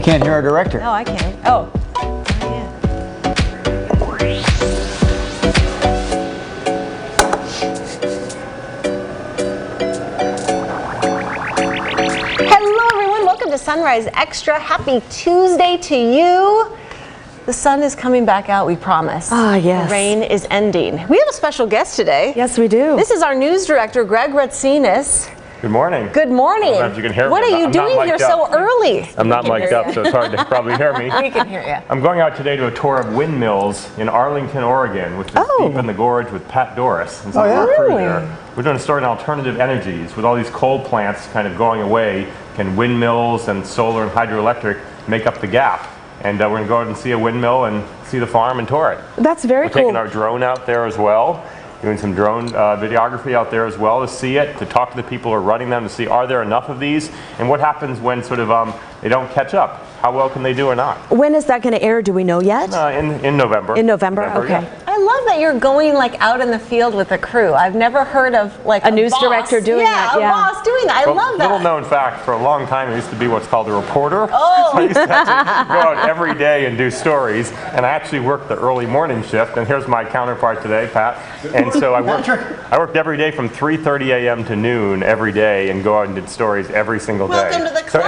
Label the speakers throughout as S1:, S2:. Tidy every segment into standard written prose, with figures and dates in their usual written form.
S1: can't hear our director.
S2: No, I can. Oh. Yeah. Hello, everyone. Welcome to Sunrise Extra. Happy Tuesday to you. The sun is coming back out, we promise.
S3: Ah, yes.
S2: The rain is ending. We have a special guest today.
S3: Yes, we do.
S2: This is our news director, Greg Ratsinas.
S4: Good morning.
S2: Good morning.
S4: I don't know if you can hear
S2: what
S4: me.
S2: are you doing here so early?
S4: I'm not mic'd up, so it's hard to probably hear me.
S2: We can hear you.
S4: I'm going out today to a tour of windmills in Arlington, Oregon, which is deep in the gorge with Pat Doris. And
S2: Really?
S4: We're doing a story on alternative energies. With all these coal plants kind of going away, can windmills and solar and hydroelectric make up the gap? And we're going to go out and see a windmill and see the farm and tour it.
S3: That's very
S4: We're
S3: cool.
S4: taking our drone out there as well. Doing some drone videography out there as well to see it, to talk to the people who are running them, to see are there enough of these, and what happens when sort of they don't catch up. How well can they do or not?
S3: When is that going to air? Do we know yet?
S4: In November.
S3: In November? Okay.
S4: Yeah.
S2: I love that you're going like out in the field with the crew. I've never heard of like
S3: A news
S2: boss.
S3: director doing that, yeah.
S2: A boss doing that. I love that.
S4: Little known fact, for a long time I used to be what's called a reporter.
S2: Oh.
S4: So I used to actually go out every day and do stories, and I actually worked the early morning shift, and here's my counterpart today, Pat. And so I worked every day from 3:30 a.m. to noon every day and go out and did stories every single day.
S2: Welcome to the
S4: So
S2: club.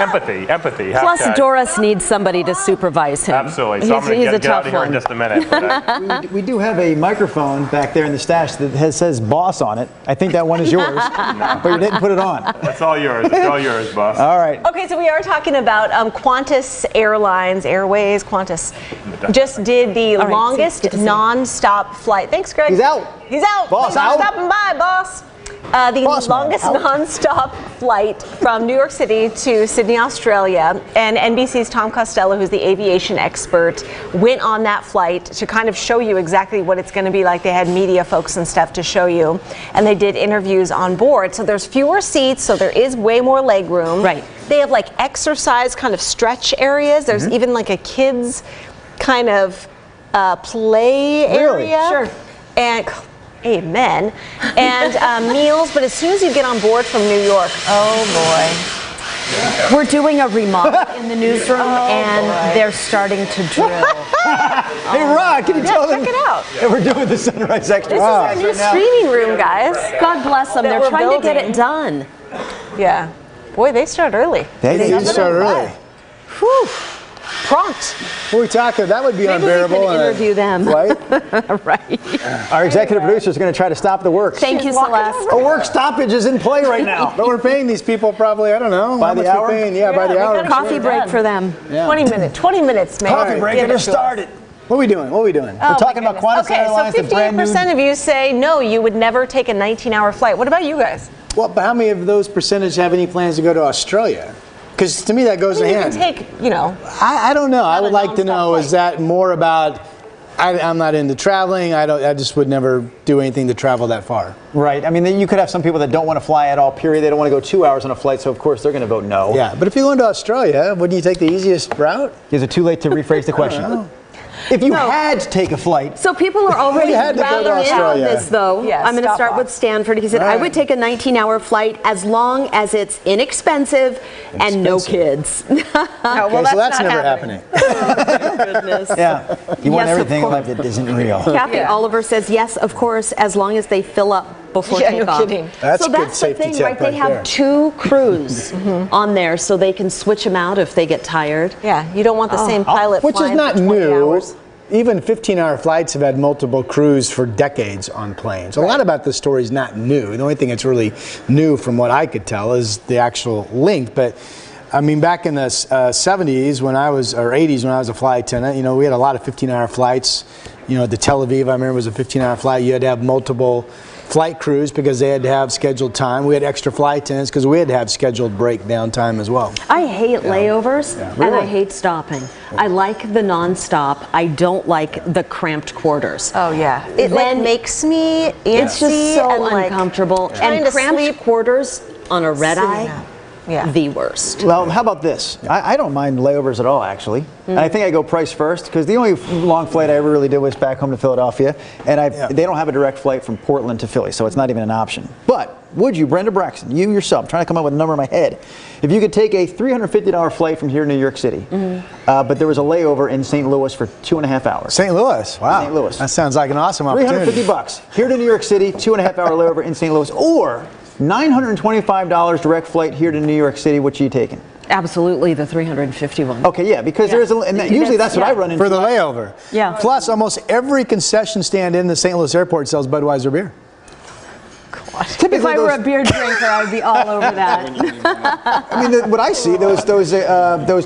S4: empathy.
S3: Plus,
S4: hashtag.
S3: Doris needs somebody to supervise him.
S4: Absolutely. So I'm going
S3: He's
S4: to
S3: a
S4: get out
S3: tough
S4: of here in
S3: one.
S4: just a minute. But,
S1: We do have a microphone back there in the stash that says boss on it. I think that one is yours, but you didn't put it on.
S4: it's all yours. It's all yours, boss.
S1: All right.
S2: Okay, so we are talking about Qantas Airways. Qantas just did the
S3: All right,
S2: longest
S3: good to see you.
S2: non-stop flight. Thanks, Greg.
S1: He's out.
S2: He's out.
S1: Boss
S2: Thanks
S1: out.
S2: for stopping by, boss. The
S1: Boss man,
S2: longest
S1: out.
S2: non-stop flight from New York City to Sydney, Australia, and NBC's Tom Costello, who's the aviation expert, went on that flight to kind of show you exactly what it's going to be like. They had media folks and stuff to show you, and they did interviews on board. So there's fewer seats, so there is way more leg room.
S3: Right.
S2: They have like exercise kind of stretch areas. There's even like a kids kind of play
S1: Really?
S2: area.
S3: Sure.
S2: And amen. And meals, but as soon as you get on board from New York, oh
S3: We're doing a remodel in the newsroom, and they're starting to drill.
S1: Hey, Rod, can you tell them
S2: check it out.
S1: that we're doing the Sunrise Extra?
S2: boy. This is our new streaming room, guys.
S3: God bless them.
S2: That
S3: They're
S2: we're
S3: trying to get
S2: building.
S3: it done.
S2: Yeah. Boy, they start early.
S1: They did start early.
S2: Whew. Prompt.
S1: What are we talking? That would be
S3: Maybe we
S1: unbearable.
S3: can
S1: on a
S3: interview them.
S1: flight.
S3: Right.
S1: Our executive producer is going to try to stop the work.
S3: Thank you, Celeste.
S1: A work stoppage is in play right now. But we're paying these people probably, I don't know,
S5: By
S1: how
S5: the
S1: much
S5: hour?
S1: we're paying. Yeah, by
S2: Yeah,
S1: the
S2: we
S1: hour.
S2: gotta
S3: Coffee
S2: Sure
S3: break
S2: done.
S3: for them.
S1: Yeah.
S2: 20 minutes, man.
S1: Coffee break,
S2: Give
S1: and
S2: it
S1: just
S2: to us.
S1: started. What are we doing? What are we doing?
S2: Oh,
S1: We're talking
S2: my
S1: about Qantas
S2: goodness.
S1: Airlines,
S2: Okay,
S1: the
S2: so
S1: brand new.
S2: 58% of you say no, you would never take a 19-hour flight. What about you guys?
S1: Well, but how many of those percentage have any plans to go to Australia? Because to me that goes
S2: You
S1: ahead.
S2: can take,
S1: I don't know. I
S2: Not
S1: would
S2: a
S1: like to
S2: nonstop
S1: know,
S2: flight.
S1: is that more about, I'm not into traveling. I just would never do anything to travel that far.
S5: Right. I mean, you could have some people that don't want to fly at all, period. They don't want to go 2 hours on a flight, so of course they're going to vote no.
S1: Yeah, but if you're going to Australia, wouldn't you take the easiest route?
S5: Is it too late to rephrase the question? If you had to take a flight,
S3: So people are already
S1: You had to go to
S3: rather in on
S1: Australia.
S3: this, though.
S2: Yeah,
S3: I'm going to
S2: stop
S3: start
S2: off.
S3: with Stanford. He said, I
S1: Right.
S3: would take a 19-hour flight as long as it's inexpensive and no kids.
S2: well,
S1: Okay, so that's
S2: not
S1: never
S2: happening.
S3: Goodness.
S5: yeah, you want
S3: Yes, of
S5: everything in
S3: course.
S5: life that isn't real.
S3: Kathy
S2: Yeah.
S3: Oliver says, yes, of course, as long as they fill up before
S2: Yeah, no
S3: takeoff.
S2: kidding.
S1: That's
S3: so
S1: a good
S3: that's
S1: safety
S3: the thing,
S1: tip
S3: right? They
S1: right
S3: have
S1: there.
S3: 2 crews on there, so they can switch them out if they get tired.
S2: Yeah, you don't want the same pilot
S1: Which is
S2: flying
S1: not
S2: for 20
S1: new.
S2: hours.
S1: Even 15-hour flights have had multiple crews for decades on planes. A lot about this story is not new. The only thing that's really new from what I could tell is the actual length. But I mean, back in the 70s or 80s when I was a flight attendant, we had a lot of 15-hour flights. The Tel Aviv, I remember, was a 15-hour flight. You had to have multiple flight crews because they had to have scheduled time. We had extra flight attendants because we had to have scheduled break downtime as well.
S3: I hate layovers and I
S1: Really?
S3: hate stopping. I like the nonstop. I don't like the cramped quarters.
S2: Oh, yeah. It
S3: Then-
S2: makes me antsy
S3: It's just so
S2: and like
S3: uncomfortable.
S2: trying
S3: And
S2: to
S3: cramped
S2: sleep
S3: quarters on a red
S2: sitting
S3: eye,
S2: up. Yeah.
S3: the worst.
S5: Well, how about this? I don't mind layovers at all, actually. And I think I go price first, because the only long flight I ever really did was back home to Philadelphia. And they don't have a direct flight from Portland to Philly, so it's not even an option. But would you, Brenda Braxton, you yourself, I'm trying to come up with a number in my head, if you could take a $350 flight from here to New York City, but there was a layover in St. Louis for 2.5 hours.
S1: St. Louis, wow.
S5: St. Louis.
S1: That sounds like an awesome opportunity.
S5: $350 here to New York City, 2.5 hour layover in St. Louis, or $925 direct flight here to New York City. Which are you taking?
S3: Absolutely, the 351.
S5: Okay, yeah, because there's usually that's what I run into.
S1: For the layover.
S3: Yeah.
S1: Plus, almost every concession stand in the St. Louis airport sells Budweiser beer.
S5: Typically
S3: If I were a beer drinker, I would be all over that.
S5: I mean, what I see, those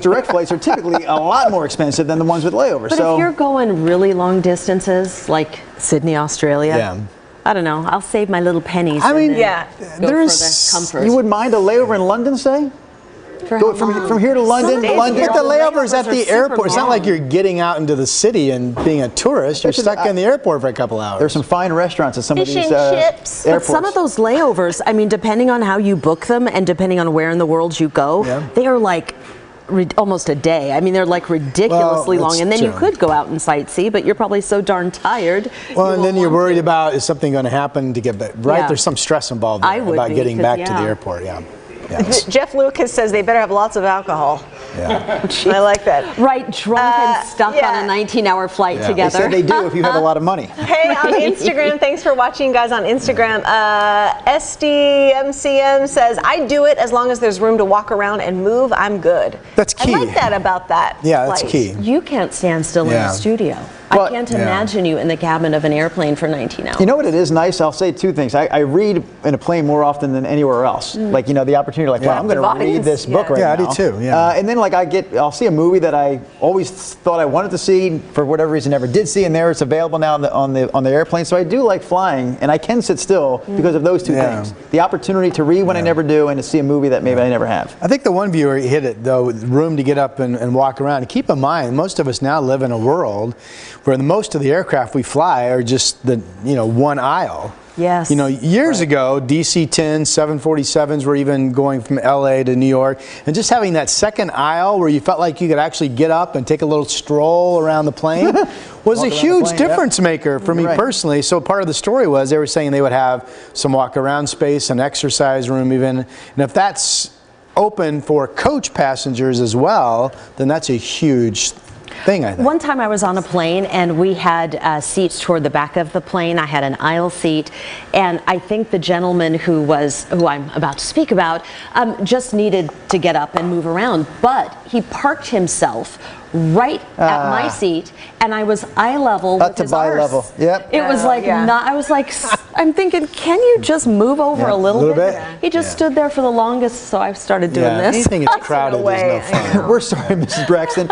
S5: direct flights are typically a lot more expensive than the ones with layovers.
S3: But
S5: So
S3: if you're going really long distances, like Sydney, Australia,
S1: Yeah.
S3: I don't know. I'll save my little pennies.
S1: I mean,
S3: and then
S2: yeah,
S3: go
S1: there's-
S3: for the comfort.
S5: you would mind a layover in London, say?
S3: For
S5: Go
S3: how long?
S5: from here to London,
S3: days
S5: London.
S1: But the layovers at
S3: layovers are
S1: the
S3: super
S1: airport, it's not
S3: long.
S1: like you're getting out into the city and being a tourist. You're stuck in the airport for a couple hours.
S5: There's some fine restaurants at some
S2: Fish
S5: of these
S2: and chips.
S3: But
S5: airports.
S3: some of those layovers, I mean, depending on how you book them and depending on where in the world you go,
S1: Yeah.
S3: they are like almost a day. I mean, they're like ridiculously
S1: Well,
S3: long.
S1: that's
S3: And then you
S1: true.
S3: could go out and sightsee, but you're probably so darn tired.
S1: Well,
S3: you
S1: and
S3: won't
S1: then you're
S3: want
S1: worried
S3: to.
S1: about, is something going to happen to get back, right?
S3: Yeah.
S1: There's some stress involved
S3: I
S1: there
S3: would
S1: about
S3: be,
S1: getting
S3: 'cause,
S1: back to the
S3: yeah.
S1: airport, yeah. Yes.
S2: Jeff Lucas says they better have lots of alcohol.
S1: Yeah.
S2: I like that.
S3: Right, drunk and stuck
S2: yeah.
S3: on a 19-hour flight
S1: Yeah.
S5: They
S3: together.
S5: said they do if you have a lot of money.
S2: Hey, on Instagram, thanks for watching, guys, on Instagram. SDMCM says, I do it as long as there's room to walk around and move, I'm good.
S1: That's key.
S2: I like that about that.
S1: Yeah, that's
S2: flight.
S1: key.
S3: You can't stand still in
S1: Yeah.
S3: a studio.
S5: Well,
S3: I can't
S1: yeah.
S3: imagine you in the cabin of an airplane for 19 hours.
S5: You know what it is nice? I'll say two things. I read in a plane more often than anywhere else. Like, the opportunity, like,
S1: Yeah.
S5: wow, I'm going to read
S2: Audience,
S5: this book
S2: yeah.
S5: right
S1: Yeah, I
S5: now.
S1: do too, yeah.
S5: And then, like, I'll see a movie that I always thought I wanted to see, for whatever reason never did see, and there it's available now on the airplane. So I do like flying, and I can sit still because of those two
S1: Yeah.
S5: things. The opportunity to read when I never do, and to see a movie that maybe I never have.
S1: I think the one viewer hit it, though, with room to get up and walk around. And keep in mind, most of us now live in a world where most of the aircraft we fly are just the one aisle.
S3: Yes.
S1: Years ago, DC-10, 747s were even going from LA to New York, and just having that second aisle where you felt like you could actually get up and take a little stroll around the plane was a
S5: around the
S1: huge
S5: plane, yep.
S1: difference maker for me
S5: Right.
S1: personally. So part of the story was they were saying they would have some walk around space, an exercise room even, and if that's open for coach passengers as well, then that's a huge thing, I think.
S3: One time I was on a plane and we had seats toward the back of the plane. I had an aisle seat, and I think the gentleman who I'm about to speak about just needed to get up and move around, but he parked himself right at my seat, and I was eye level
S5: Up
S3: with
S5: to
S3: his
S5: bi
S3: arse.
S5: level. Yep.
S3: It was like
S2: yeah.
S3: not. I was like, I'm thinking, can you just move over
S5: Yeah,
S3: a little
S1: little
S3: bit?
S1: bit.
S3: He just stood there for the longest, so I started doing
S1: Yeah,
S3: this.
S1: anything that's crowded is no
S2: way.
S1: fun.
S5: We're sorry, Mrs. Braxton.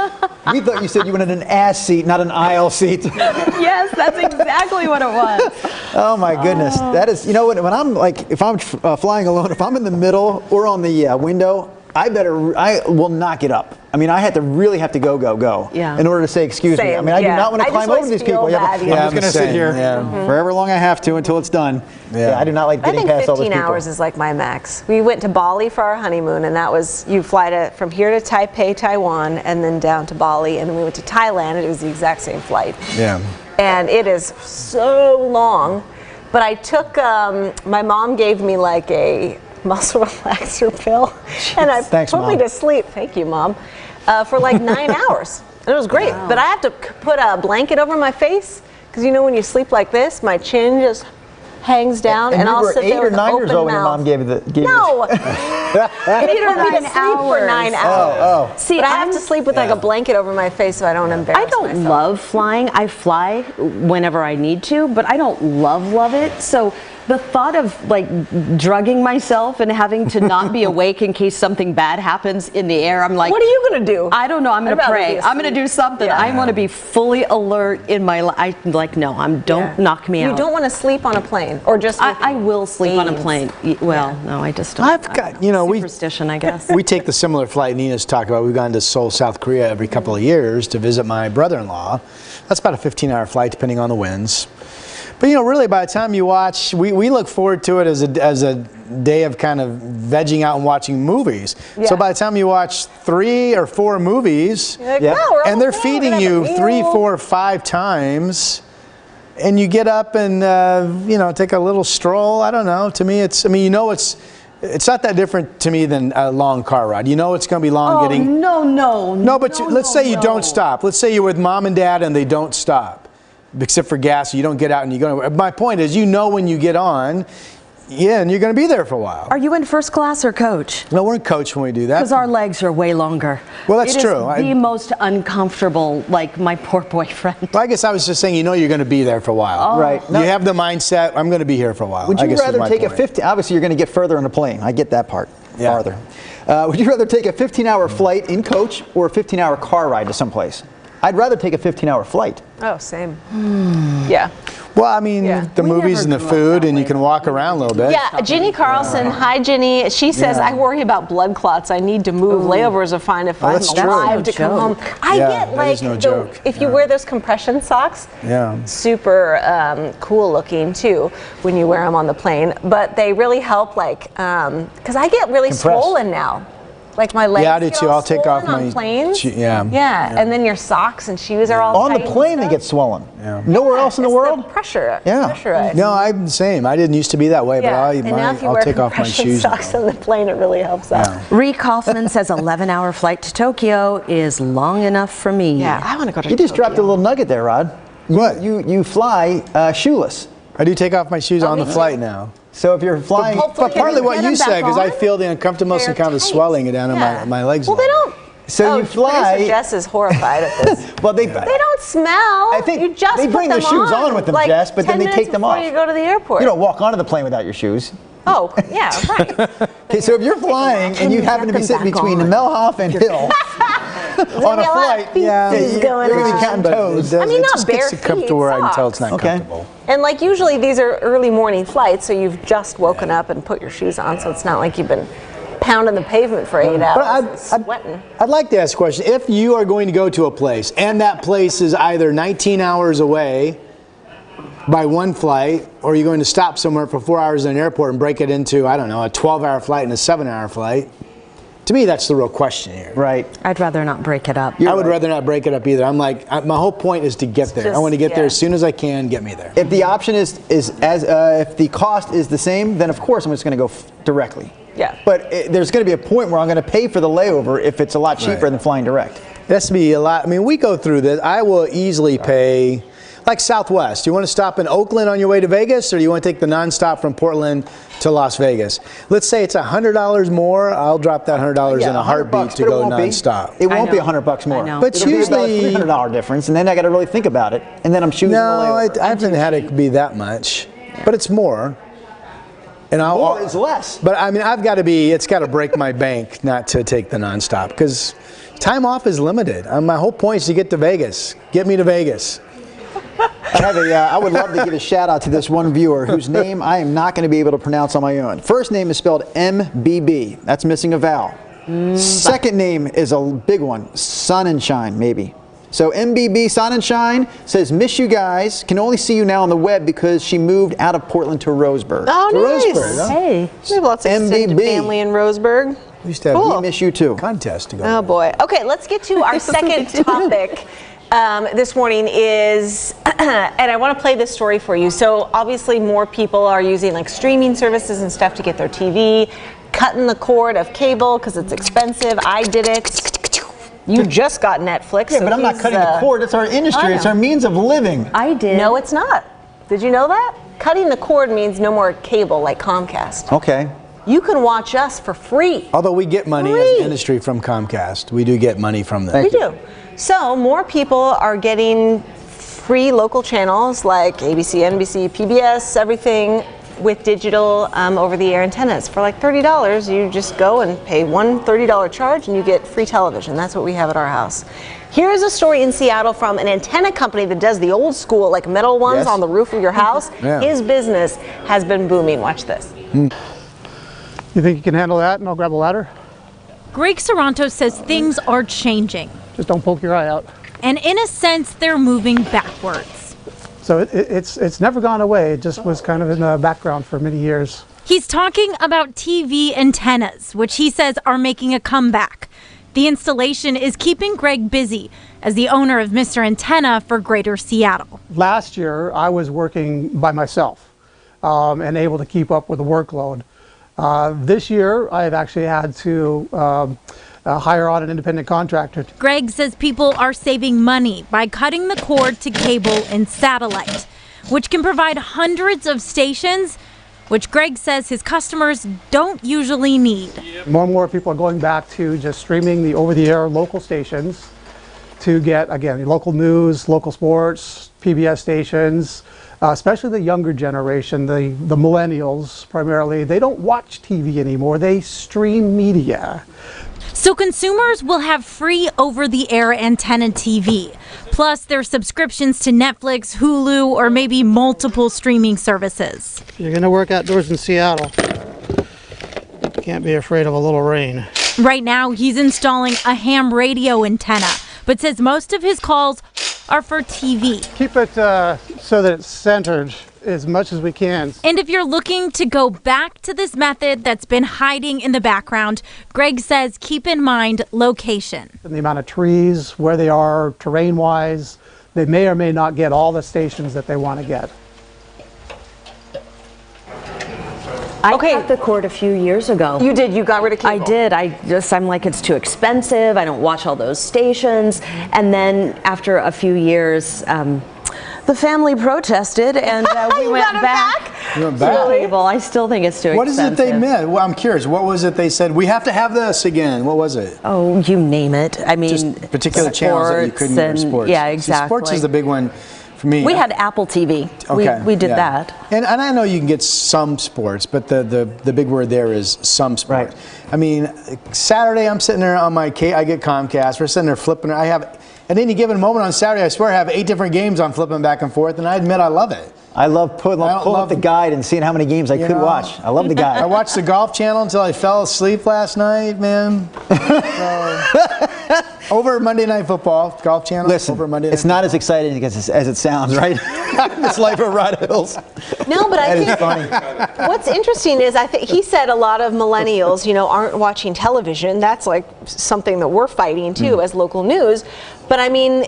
S5: We thought you said you wanted an ass seat, not an aisle seat.
S3: Yes, that's exactly what it was.
S5: Oh my goodness, that is. When I'm like, if I'm flying alone, if I'm in the middle or on the window, I will not get up. I mean, I really have to go
S3: Yeah.
S5: in order to say excuse me. I
S2: Same,
S5: mean, I do
S2: yeah.
S5: not want
S2: I
S5: to
S2: just
S5: climb over
S2: always
S5: these
S2: feel
S5: people.
S2: bad,
S5: I'm
S2: yeah.
S5: just
S1: I'm
S5: going to
S1: the
S5: sit
S1: same,
S5: here
S1: yeah.
S5: for however long I have to until it's done.
S1: Yeah.
S5: I do not like
S2: I
S5: getting
S2: think
S5: past all those
S2: 15
S5: people.
S2: hours is like my max. We went to Bali for our honeymoon, and that was, you fly from here to Taipei, Taiwan, and then down to Bali, and then we went to Thailand, and it was the exact same flight.
S1: Yeah.
S2: And it is so long, but I took, my mom gave me like a muscle relaxer pill, and I
S5: Thanks,
S2: put me
S5: Mom.
S2: to sleep, thank you, Mom, for like 9 hours. And it was great, but I have to put a blanket over my face, because when you sleep like this, my chin just hangs down, and
S5: you
S2: I'll
S5: were
S2: sit
S5: 8
S2: there
S5: or
S2: with
S5: 9
S2: an
S5: years
S2: open
S5: old when your
S2: mouth.
S5: mom gave you
S2: No, they put me to
S3: 9
S2: sleep for 9
S3: hours.
S2: hours.
S3: See,
S2: but I have
S3: I'm-
S2: to sleep with like a blanket over my face so I don't embarrass
S3: I don't
S2: myself.
S3: love flying. I fly whenever I need to, but I don't love it. So the thought of like drugging myself and having to not be awake in case something bad happens in the air, I'm like,
S2: What are you gonna do?
S3: I don't know. I'm
S2: I'd
S3: going to
S2: rather
S3: pray.
S2: be
S3: I'm going to do something.
S2: Yeah.
S3: I want to be fully alert in my life. Don't knock me out.
S2: You don't want to sleep on a plane, or just with
S3: I will sleep on a
S2: aids.
S3: plane. No, I just don't.
S1: I've got, we
S3: Superstition, I guess.
S1: we take the similar flight Nina's talked about. We've gone to Seoul, South Korea every couple of years to visit my brother-in-law. That's about a 15-hour flight, depending on the winds. But really, by the time you watch, we look forward to it as a day of kind of vegging out and watching movies.
S2: Yeah.
S1: So by the time you watch 3 or 4 movies,
S2: You're like,
S5: Yeah.
S2: "Wow, we're
S1: and they're
S2: almost there.
S1: feeding
S2: We're gonna
S1: you
S2: have a
S1: 3,
S2: meal."
S1: 4, 5 times, and you get up and take a little stroll. I don't know. To me, it's not that different to me than a long car ride. You know it's going to be long getting.
S3: No,
S1: But let's say you don't stop. Let's say you're with mom and dad and they don't stop, except for gas. You don't get out and you go. My point is, when you get on, and you're going to be there for a while.
S3: Are you in first class or coach?
S1: No, we're in coach when we do that.
S3: Because our legs are way longer.
S1: Well, that's true.
S3: It is the most uncomfortable, like my poor boyfriend.
S1: Well, I guess I was just saying, you're going to be there for a while.
S5: Right.
S1: You have the mindset, I'm going to be here for a while.
S5: Would
S1: I
S5: you
S1: guess
S5: rather
S1: was my
S5: take a
S1: point.
S5: 15? Obviously, you're going to get further on a plane. I get that part.
S1: Yeah.
S5: Farther. Would you rather take a 15-hour flight in coach or a 15-hour car ride to someplace? I'd rather take a 15-hour flight.
S2: Oh, same. Yeah.
S1: Well,
S2: Yeah.
S1: the
S3: We
S1: movies and
S3: never
S1: the
S3: grew up
S1: food,
S3: that
S1: and you
S3: way.
S1: can walk around a little bit.
S2: Yeah, Ginny Carlson. Hi, Ginny. She says,
S1: Yeah.
S2: I worry about blood clots. I need to move. Layovers are fine if I'm
S1: that's true.
S2: alive to
S3: That's no
S2: come home.
S3: joke.
S2: I
S1: Yeah,
S2: get
S1: that is no joke.
S2: if you wear those compression socks,
S1: Yeah.
S2: super cool looking too when you wear them on the plane. But they really help, because I get really
S5: Compress.
S2: swollen now. Like my legs
S1: Yeah, I do
S2: get
S1: too.
S2: all
S1: I'll take off
S2: swollen on
S1: my
S2: planes.
S1: yeah.
S2: And then your socks and shoes are all
S5: On the
S2: tight and
S5: plane, they
S2: stuff.
S5: get swollen.
S1: Yeah.
S5: Nowhere else in the
S2: It's
S5: world?
S2: pressure.
S5: Yeah.
S2: Pressurized.
S1: No, I'm the same. I didn't used to be that way,
S2: Yeah,
S1: but
S2: and now if you
S1: I'll
S2: wear
S1: take off my
S2: compression
S1: shoes.
S2: socks
S1: now.
S2: on the plane, it really helps out.
S3: Ree Kaufman says 11-hour flight to Tokyo is long enough for me.
S2: Yeah, I want to go to
S5: You just dropped a
S2: Tokyo.
S5: little nugget there, Rod.
S1: What?
S5: You fly shoeless.
S1: I do take off my shoes on the
S2: me too.
S1: flight now.
S5: So if you're flying,
S2: Hopefully
S1: But partly what
S2: get
S1: you
S2: them
S1: said,
S2: back
S1: because I
S2: on.
S1: feel the uncomfortableness and
S2: They're
S1: kind of
S2: tight.
S1: swelling down
S2: Yeah.
S1: in my legs.
S2: Well, they don't.
S5: So you fly-
S2: Producer Jess is horrified at this.
S5: well, they
S2: They don't smell.
S5: I think
S2: you just
S5: they bring
S2: put
S5: the
S2: them
S5: shoes on with them,
S2: like
S5: Jess, but then
S2: 10
S5: they
S2: minutes
S5: take them
S2: before
S5: off.
S2: you go to the airport.
S5: You don't walk onto the plane without your shoes.
S2: Oh, yeah, right.
S5: Okay, so if you're flying and you happen to be
S3: them
S5: sitting
S3: back
S5: between
S3: on.
S5: Melhoff and Hill on a
S2: Maybe a lot of
S5: flight,
S2: feet
S1: Yeah.
S2: going
S5: you're gonna be
S2: on.
S5: counting
S1: But
S5: toes.
S1: it does-
S2: I mean,
S1: it
S2: not
S1: just gets
S2: bare
S1: to come
S2: feet,
S1: to where I can tell it's not
S5: socks. Okay.
S1: comfortable.
S2: And usually these are early morning flights, so you've just woken up and put your shoes on, so it's not like you've been pounding the pavement for 8 hours and sweating.
S1: I'd like to ask a question. If you are going to go to a place and that place is either 19 hours away by one flight, or you're going to stop somewhere for 4 hours in an airport and break it into, I don't know, a 12-hour flight and a 7-hour flight, to me that's the real question here.
S5: Right.
S3: I'd rather not break it up.
S1: I would rather not break it up either. I'm like, my whole point is to get there. I
S2: just-
S1: want to get there
S2: yeah.
S1: as soon as I can. Get me there.
S5: If the option is as if the cost is the same, then of course I'm just going to go directly.
S2: Yeah.
S5: But there's going to be a point where I'm going to pay for the layover if it's a lot cheaper
S1: Right.
S5: than flying direct.
S1: It has to be a lot. I mean, we go through this. I will easily pay, like Southwest. You want to stop in Oakland on your way to Vegas, or do you want to take the nonstop from Portland to Las Vegas? Let's say it's $100 more. I'll drop that $100 in a heartbeat to go nonstop.
S5: It won't be
S3: I know.
S5: $100 more.
S3: I know.
S1: But
S5: It'll
S1: usually-
S5: be about a $300 difference, and then I got to really think about it, and then I'm choosing
S1: No,
S5: the layover.
S1: I haven't had it be that much, but it's more. And
S5: More is less.
S1: But I mean, it's got to break my bank not to take the nonstop, because time off is limited. My whole point is to get to Vegas. Get me to Vegas.
S5: I would love to give a shout out to this one viewer whose name I am not going to be able to pronounce on my own. First name is spelled MBB. That's missing a vowel. Second name is a big one. Sonnenschein, maybe. So MBB Sonnenschein says, miss you guys. Can only see you now on the web because she moved out of Portland to Roseburg.
S2: Oh,
S1: To
S2: nice.
S1: Roseburg, huh?
S3: Hey.
S2: We have lots of extended
S5: MBB.
S2: family in Roseburg.
S1: We used to have
S5: We miss you too.
S1: contest to go.
S2: Oh boy. Okay, let's get to our second topic this morning is, and I want to play this story for you. So obviously more people are using like streaming services and stuff to get their TV, cutting the cord of cable because it's expensive. I did it. You just got Netflix.
S5: Yeah,
S2: so
S5: but I'm not
S2: he's,
S5: cutting the cord. It's our
S2: I
S5: industry. It's
S2: know.
S5: our means of living.
S3: I did.
S2: No, it's not. Did you know that? Cutting the cord means no more cable like Comcast.
S5: Okay.
S2: You can watch us for free.
S1: Although we get money as
S2: Free.
S1: an industry from Comcast. We do get money from them.
S2: We do. So more people are getting free local channels like ABC, NBC, PBS, everything with digital over-the-air antennas. For like $30, you just go and pay one $30 charge and you get free television. That's what we have at our house. Here's a story in Seattle from an antenna company that does the old school, like metal ones
S5: Yes.
S2: on the roof of your house.
S1: Yeah.
S2: His business has been booming. Watch this.
S6: You think you can handle that, and I'll grab a ladder?
S7: Greg Saranto says things are changing,
S6: Just don't poke your eye out.
S7: and in a sense, they're moving backwards.
S6: So it's never gone away. It just was kind of in the background for many years.
S7: He's talking about TV antennas, which he says are making a comeback. The installation is keeping Greg busy as the owner of Mr. Antenna for Greater Seattle.
S6: Last year, I was working by myself and able to keep up with the workload. This year, I've actually had to hire on an independent contractor.
S7: Greg says people are saving money by cutting the cord to cable and satellite, which can provide hundreds of stations, which Greg says his customers don't usually need.
S6: More and more people are going back to just streaming the over-the-air local stations to get, again, local news, local sports, PBS stations, especially the younger generation, the millennials primarily. They don't watch TV anymore, they stream media.
S7: So consumers will have free over-the-air antenna TV, plus their subscriptions to Netflix, Hulu, or maybe multiple streaming services.
S6: You're going to work outdoors in Seattle. Can't be afraid of a little rain.
S7: Right now, he's installing a ham radio antenna, but says most of his calls are for TV.
S6: Keep it so that it's centered as much as we can.
S7: And if you're looking to go back to this method that's been hiding in the background, Greg says keep in mind location.
S6: And the amount of trees, where they are terrain-wise, they may or may not get all the stations that they want to get.
S3: I
S2: Okay.
S3: cut the cord a few years ago.
S2: You did. You got rid of cable.
S3: I did. I'm like, it's too expensive. I don't watch all those stations. And then after a few years, the family protested and we
S2: You
S3: went
S2: got it
S3: back.
S1: You went
S3: to
S1: back?
S3: cable. I still think it's too
S1: What is
S3: expensive.
S1: it they meant? Well, I'm curious. What was it they said? We have to have this again. What was it?
S3: Oh, you name it. I mean,
S1: Just particular channels that you couldn't get
S3: and-
S1: sports.
S3: Yeah,
S1: See,
S3: exactly.
S1: sports is the big one for me.
S3: We had Apple TV.
S1: Okay,
S3: We did
S1: yeah.
S3: that.
S1: And I know you can get some sports, but the big word there is some sports.
S5: Right.
S1: I mean, Saturday I'm sitting there on my I get Comcast. We're sitting there flipping. I have at any given moment on Saturday, I swear I have 8 different games I'm flipping back and forth, and I admit I love it.
S5: I love pulling
S1: I don't
S5: up
S1: love
S5: the guide and seeing how many games I
S1: You
S5: could
S1: know?
S5: watch. I love the
S1: I
S5: guide.
S1: watched the Golf Channel until I fell asleep last night, man. So, over Monday Night Football, Golf Channel.
S5: Listen,
S1: over Monday Night
S5: it's not as exciting as it sounds, right? This life of Rod Hills.
S2: No, but I
S1: That is
S2: think
S1: funny.
S2: what's interesting is I think he said a lot of millennials, aren't watching television. That's like something that we're fighting too as local news. But I mean,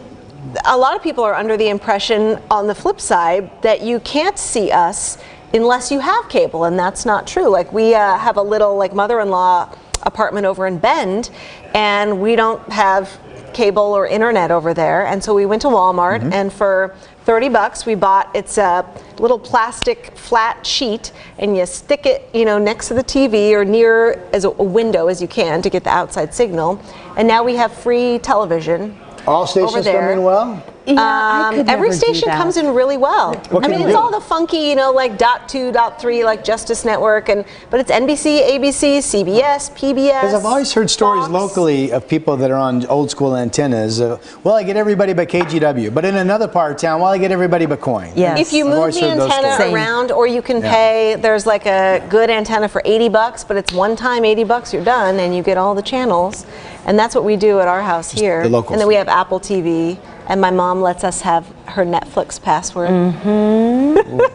S2: a lot of people are under the impression on the flip side that you can't see us unless you have cable, and that's not true. Like we have a little mother-in-law apartment over in Bend, and we don't have cable or internet over there, and so we went to Walmart and for $30 we bought, it's a little plastic flat sheet, and you stick it next to the TV or near as a window as you can to get the outside signal, and now we have free television.
S1: All stations
S2: over there.
S1: come in well?
S3: Yeah, I could
S2: Every
S3: never do
S2: station
S3: that.
S2: comes in really well.
S1: What
S2: I
S1: can
S2: mean,
S1: you
S2: it's
S1: do?
S2: all the funky, like .2, .3, like Justice Network, but it's NBC, ABC, CBS, PBS.
S1: Because I've always heard stories
S2: Fox.
S1: locally of people that are on old school antennas. Well, I get everybody but KGW, but in another part of town, well, I get everybody but Coin.
S3: Yes.
S2: If you
S1: I've
S2: move
S1: always
S2: the
S1: heard those
S2: antenna
S1: stories.
S2: around, or you can
S1: Yeah.
S2: pay, there's like a good antenna for $80, but it's one time $80, you're done, and you get all the channels. And that's what we do at our house here.
S1: the locals.
S2: And then we have Apple TV, and my mom lets us have her Netflix password.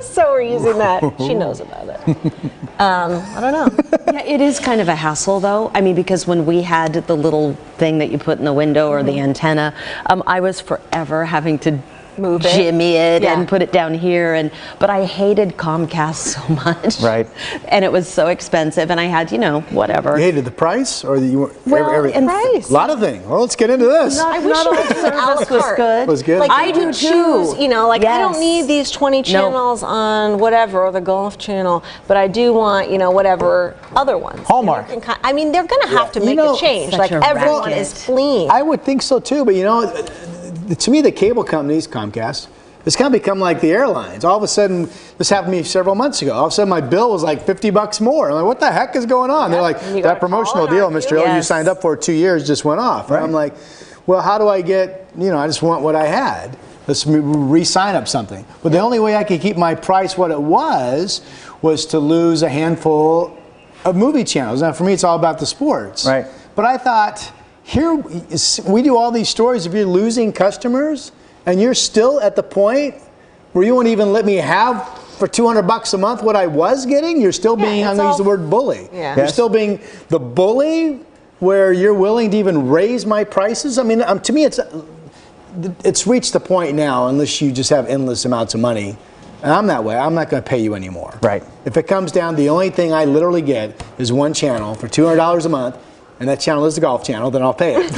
S2: So we're using that. She knows about it. I don't know.
S3: Yeah, it is kind of a hassle, though. I mean, because when we had the little thing that you put in the window or the antenna, I was forever having to
S2: Move it.
S3: jimmy it
S2: Yeah.
S3: and put it down here. But I hated Comcast so much.
S5: Right.
S3: And it was so expensive, and I had, whatever.
S1: You hated the price, or you
S3: Well,
S1: everything?
S2: price.
S1: A lot of things. Well, let's get into this.
S2: I wish
S3: Not
S2: you
S3: all
S2: could do an a la
S3: service was
S2: carte.
S3: good.
S1: Was good.
S2: Like
S3: I
S2: you
S3: do
S2: could
S3: too.
S2: choose, I don't
S3: Yes.
S2: need these 20 channels on whatever, or the golf channel, but I do want, whatever other ones. And
S5: Hallmark.
S2: you can I mean, they're going to have to
S1: You
S2: make
S1: know,
S2: a change.
S3: such
S2: Like
S3: a
S2: everyone
S3: racket.
S2: is fleeing.
S1: I would think so too, but to me, the cable companies, Comcast, it's kind of become like the airlines. All of a sudden, this happened to me several months ago. All of a sudden, my bill was like $50 more. I'm like, what the heck is going on? They're like,
S2: And you gotta
S1: that promotional
S2: call and
S1: deal,
S2: argue.
S1: Mr. O, you
S3: Yes.
S1: signed up for 2 years, just went off. And I'm like, well, how do I get, I just want what I had. Let's re-sign up something. But the only way I could keep my price what it was to lose a handful of movie channels. Now, for me, it's all about the sports.
S5: Right.
S1: But I thought, here, we do all these stories. If you're losing customers and you're still at the point where you won't even let me have for $200 a month what I was getting, you're still being, I'm
S2: it's
S1: going to use
S2: all-
S1: the word bully.
S2: Yeah.
S1: You're
S5: Yes.
S1: still being the bully where you're willing to even raise my prices? I mean, to me, it's reached the point now, unless you just have endless amounts of money. And I'm that way. I'm not going to pay you anymore.
S5: Right.
S1: If it comes down, the only thing I literally get is one channel for $200 a month, and that channel is the Golf Channel, then I'll pay it.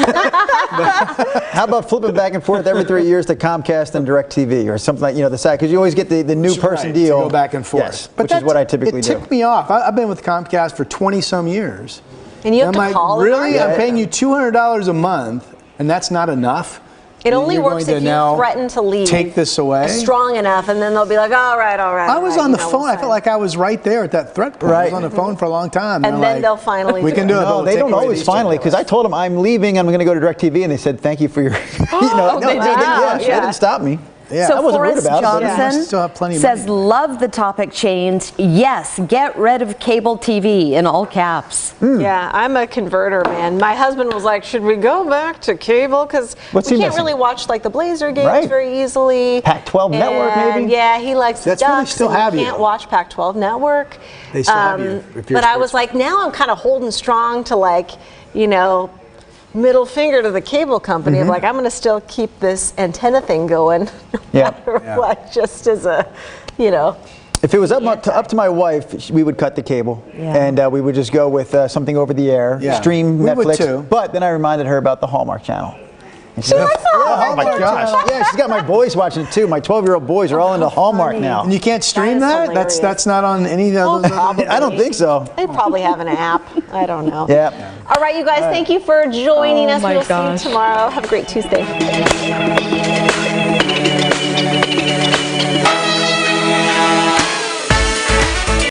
S5: How about flipping back and forth every 3 years to Comcast and DirecTV or something like, the side? Because you always get the new person
S1: Right,
S5: deal.
S1: to go back and forth.
S5: Yes, which is what I typically do.
S1: It ticked me off. I've been with Comcast for 20-some years.
S2: And you have
S1: I'm
S2: to
S1: like,
S2: call
S1: really?
S2: them?
S1: I'm paying you $200 a month, and that's not enough?
S2: It only
S1: You're
S2: works
S1: going
S2: if
S1: to
S2: you
S1: now
S2: threaten to leave.
S1: Take this away?
S2: Strong enough, and then they'll be like, all right.
S1: I was
S2: all right,
S1: on the
S2: we'll
S1: phone. I
S2: sign
S1: felt like I was right there at that threat point. I was
S5: Right.
S1: on the phone for a long time.
S2: And
S1: they're
S2: then
S1: like,
S2: they'll finally
S1: we
S2: do
S1: can
S2: it.
S1: do it. but
S5: No,
S1: we'll
S5: they
S1: take
S5: don't
S1: away
S5: always
S1: these
S5: finally, because I
S1: channels.
S5: told them I'm leaving, I'm going to go to DirecTV, and they said, thank you for your,
S2: Oh, they did?
S5: yeah, they
S2: Yeah.
S5: didn't stop me.
S1: Yeah.
S5: I
S3: So
S5: wasn't rude
S3: Forrest
S5: about it, but-
S3: Johnson
S1: still have plenty of
S3: says,
S1: money.
S3: love the topic change. Yes, get rid of cable TV in all caps.
S2: Yeah, I'm a converter, man. My husband was like, should we go back to cable? Because we
S5: What's he
S2: can't
S5: missing?
S2: really watch like the Blazer games
S5: Right.
S2: very easily.
S5: Pac-12 Network,
S2: And,
S5: maybe?
S2: Yeah, he likes the
S1: That's where they
S2: Ducks,
S1: still
S2: and
S1: have
S2: you
S1: you.
S2: can't watch Pac-12 Network.
S1: They still have you if you're a
S2: But I was
S1: sports
S2: like, now I'm kind of holding strong to like, middle finger to the cable company.
S1: Mm-hmm.
S2: I'm like, I'm going to still keep this antenna thing going, no
S5: Yeah.
S2: matter
S1: Yeah.
S2: what, just as a,
S5: If it was up to my wife, we would cut the cable,
S3: Yeah.
S5: and we would just go with something over the air,
S1: Yeah.
S5: stream
S1: We would
S5: Netflix.
S1: too.
S5: But then I reminded her about the Hallmark Channel. And she
S2: likes the
S5: Oh my
S2: Hallmark
S5: gosh!
S2: Channel.
S5: Yeah, she's got my boys watching it too. My 12-year-old boys are all into Hallmark now.
S1: And you can't stream
S2: That
S1: that?
S2: is
S1: That's not on any of those.
S2: probably.
S5: I don't think so.
S2: They probably have an app. I don't know.
S5: Yeah.
S2: All right, you guys, thank you for joining
S3: Oh
S2: us.
S3: my
S2: We'll see
S3: gosh.
S2: you tomorrow. Have a great Tuesday.